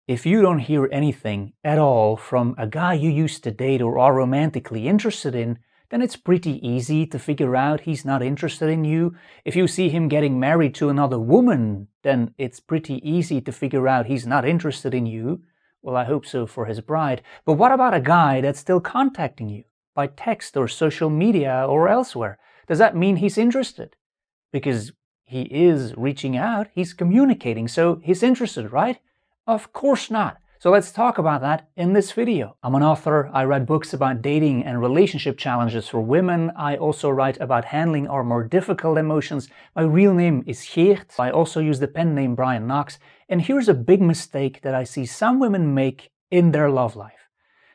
If you don't hear anything at all from a guy you used to date or are romantically interested in, then it's pretty easy to figure out he's not interested in you. If you see him getting married to another woman, then it's pretty easy to figure out he's not interested in you. Well, I hope so for his bride. But what about a guy that's still contacting you by text or social media or elsewhere? Does that mean he's interested? Because he is reaching out, he's communicating, so he's interested, right? Of course not. So let's talk about that in this video. I'm an author. I write books about dating and relationship challenges for women. I also write about handling our more difficult emotions. My real name is Geert. I also use the pen name Brian Knox. And here's a big mistake that I see some women make in their love life.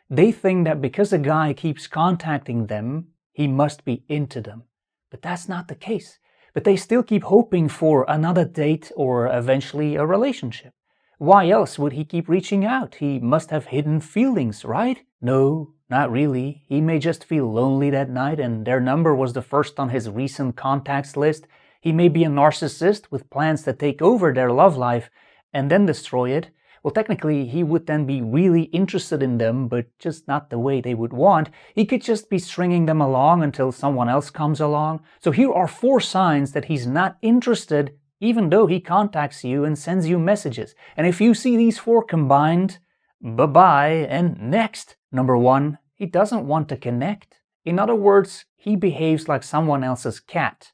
They think that because a guy keeps contacting them, he must be into them. But that's not the case. But they still keep hoping for another date or eventually a relationship. Why else would he keep reaching out? He must have hidden feelings, right? No, not really. He may just feel lonely that night and their number was the first on his recent contacts list. He may be a narcissist with plans to take over their love life and then destroy it. Well, technically, he would then be really interested in them, but just not the way they would want. He could just be stringing them along until someone else comes along. So here are 4 signs that he's not interested even though he contacts you and sends you messages. And if you see these 4 combined, bye-bye and next. Number 1, he doesn't want to connect. In other words, he behaves like someone else's cat.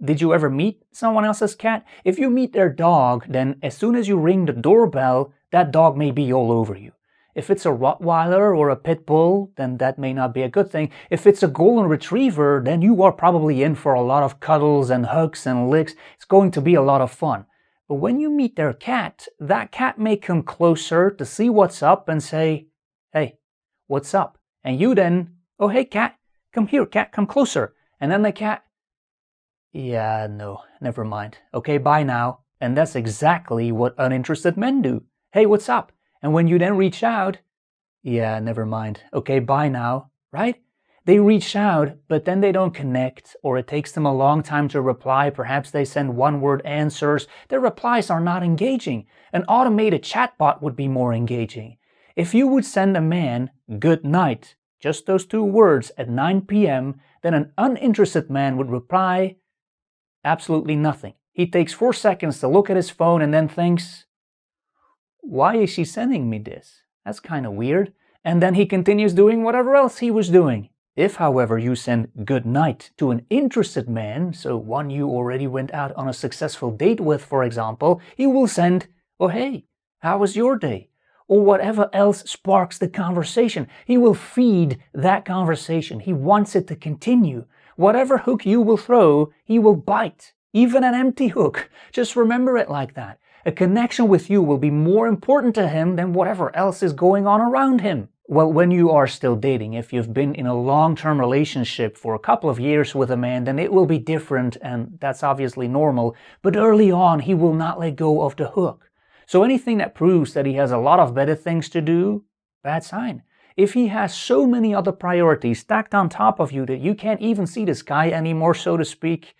Did you ever meet someone else's cat? If you meet their dog, then as soon as you ring the doorbell, that dog may be all over you. If it's a Rottweiler or a Pit Bull, then that may not be a good thing. If it's a Golden Retriever, then you are probably in for a lot of cuddles and hugs and licks. It's going to be a lot of fun. But when you meet their cat, that cat may come closer to see what's up and say, hey, what's up? And you then, oh, hey, cat, come here, cat, come closer. And then the cat, yeah, no, never mind. Okay, bye now. And that's exactly what uninterested men do. Hey, what's up? And when you then reach out, yeah, never mind. Okay, bye now, right? They reach out, but then they don't connect, or it takes them a long time to reply. Perhaps they send one-word answers. Their replies are not engaging. An automated chatbot would be more engaging. If you would send a man, good night, just those 2 words at 9 p.m., then an uninterested man would reply, absolutely nothing. He takes 4 seconds to look at his phone and then thinks, why is she sending me this? That's kind of weird. And then he continues doing whatever else he was doing. If, however, you send good night to an interested man, so one you already went out on a successful date with, for example, he will send, oh hey, how was your day? Or whatever else sparks the conversation. He will feed that conversation. He wants it to continue. Whatever hook you will throw, he will bite. Even an empty hook. Just remember it like that. A connection with you will be more important to him than whatever else is going on around him. Well, when you are still dating, if you've been in a long-term relationship for a couple of years with a man, then it will be different, and that's obviously normal. But early on, he will not let go of the hook. So anything that proves that he has a lot of better things to do, bad sign. If he has so many other priorities stacked on top of you that you can't even see the sky anymore, so to speak,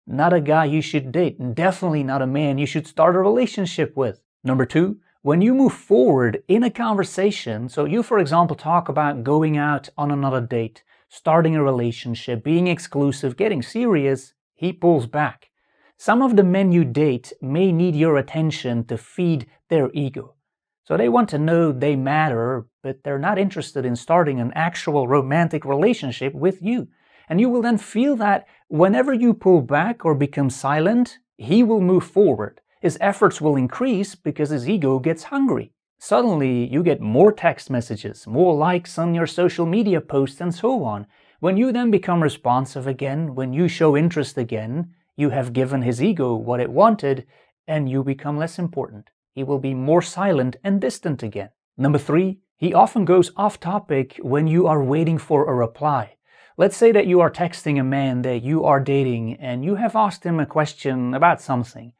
not a guy you should date, and definitely not a man you should start a relationship with. Number 2, when you move forward in a conversation, so you, for example, talk about going out on another date, starting a relationship, being exclusive, getting serious, he pulls back. Some of the men you date may need your attention to feed their ego. So they want to know they matter, but they're not interested in starting an actual romantic relationship with you. And you will then feel that whenever you pull back or become silent, he will move forward. His efforts will increase because his ego gets hungry. Suddenly, you get more text messages, more likes on your social media posts and so on. When you then become responsive again, when you show interest again, you have given his ego what it wanted and you become less important. He will be more silent and distant again. Number 3, he often goes off topic when you are waiting for a reply. Let's say that you are texting a man that you are dating and you have asked him a question about something.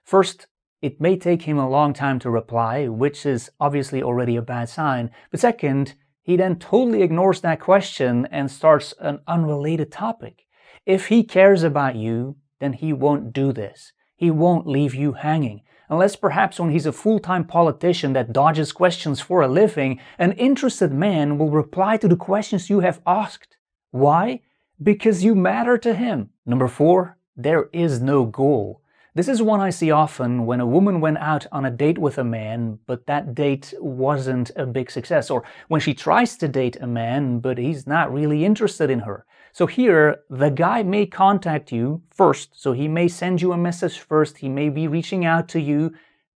First, it may take him a long time to reply, which is obviously already a bad sign. But second, he then totally ignores that question and starts an unrelated topic. If he cares about you, then he won't do this. He won't leave you hanging. Unless perhaps when he's a full-time politician that dodges questions for a living, an interested man will reply to the questions you have asked. Why? Because you matter to him. Number 4, there is no goal. This is one I see often when a woman went out on a date with a man, but that date wasn't a big success, or when she tries to date a man, but he's not really interested in her. So here, the guy may contact you first, so he may send you a message first, he may be reaching out to you,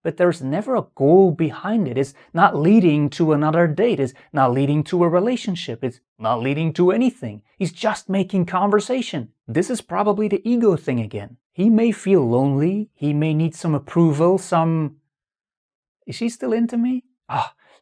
but there's never a goal behind it. It's not leading to another date, it's not leading to a relationship, it's not leading to anything. He's just making conversation. This is probably the ego thing again. He may feel lonely, he may need some approval, is she still into me?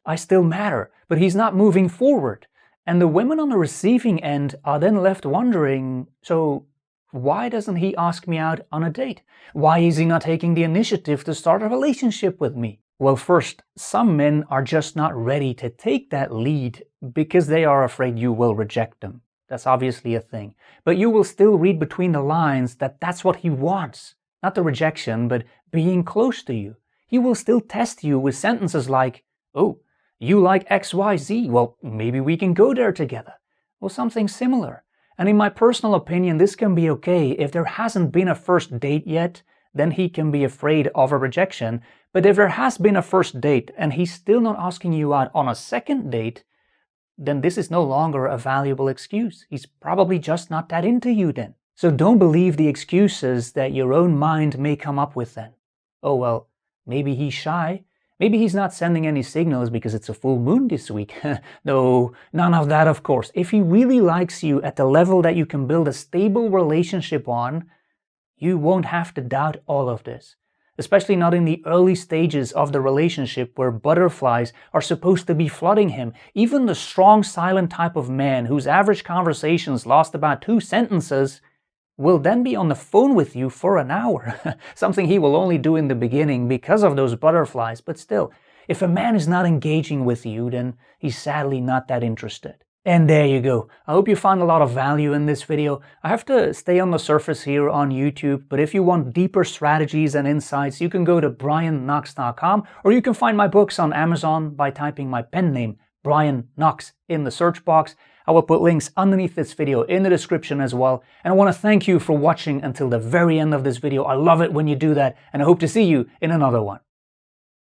I still matter, but he's not moving forward. And the women on the receiving end are then left wondering, so why doesn't he ask me out on a date? Why is he not taking the initiative to start a relationship with me? Well, first, some men are just not ready to take that lead because they are afraid you will reject them. That's obviously a thing. But you will still read between the lines that that's what he wants. Not the rejection, but being close to you. He will still test you with sentences like, oh, you like XYZ, well, maybe we can go there together. Or something similar. And in my personal opinion, this can be okay if there hasn't been a first date yet, then he can be afraid of a rejection. But if there has been a first date and he's still not asking you out on a second date, then this is no longer a valuable excuse. He's probably just not that into you then. So don't believe the excuses that your own mind may come up with then. Oh well, maybe he's shy. Maybe he's not sending any signals because it's a full moon this week. No, none of that of course. If he really likes you at the level that you can build a stable relationship on, you won't have to doubt all of this. Especially not in the early stages of the relationship where butterflies are supposed to be flooding him. Even the strong, silent type of man whose average conversations last about 2 sentences will then be on the phone with you for an hour. Something he will only do in the beginning because of those butterflies, but still, if a man is not engaging with you, then he's sadly not that interested. And there you go. I hope you found a lot of value in this video. I have to stay on the surface here on YouTube, but if you want deeper strategies and insights, you can go to brianknox.com, or you can find my books on Amazon by typing my pen name, Brian Knox, in the search box. I will put links underneath this video in the description as well. And I want to thank you for watching until the very end of this video. I love it when you do that, and I hope to see you in another one.